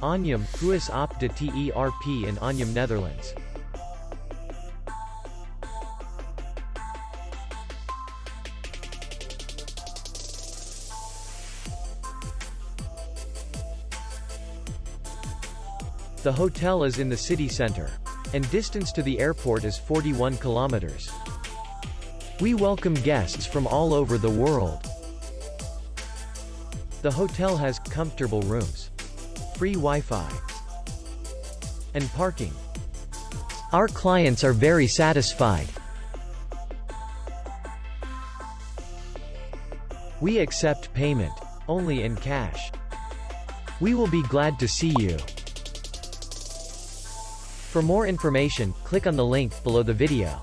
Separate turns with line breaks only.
Anjum.huis op de terp in Anjum, Netherlands. The hotel is in the city center, and distance to the airport is 41 kilometers. We welcome guests from all over the world. The hotel has comfortable rooms, free Wi-Fi, and parking. Our clients are very satisfied. We accept payment only in cash. We will be glad to see you. For more information, click on the link below the video.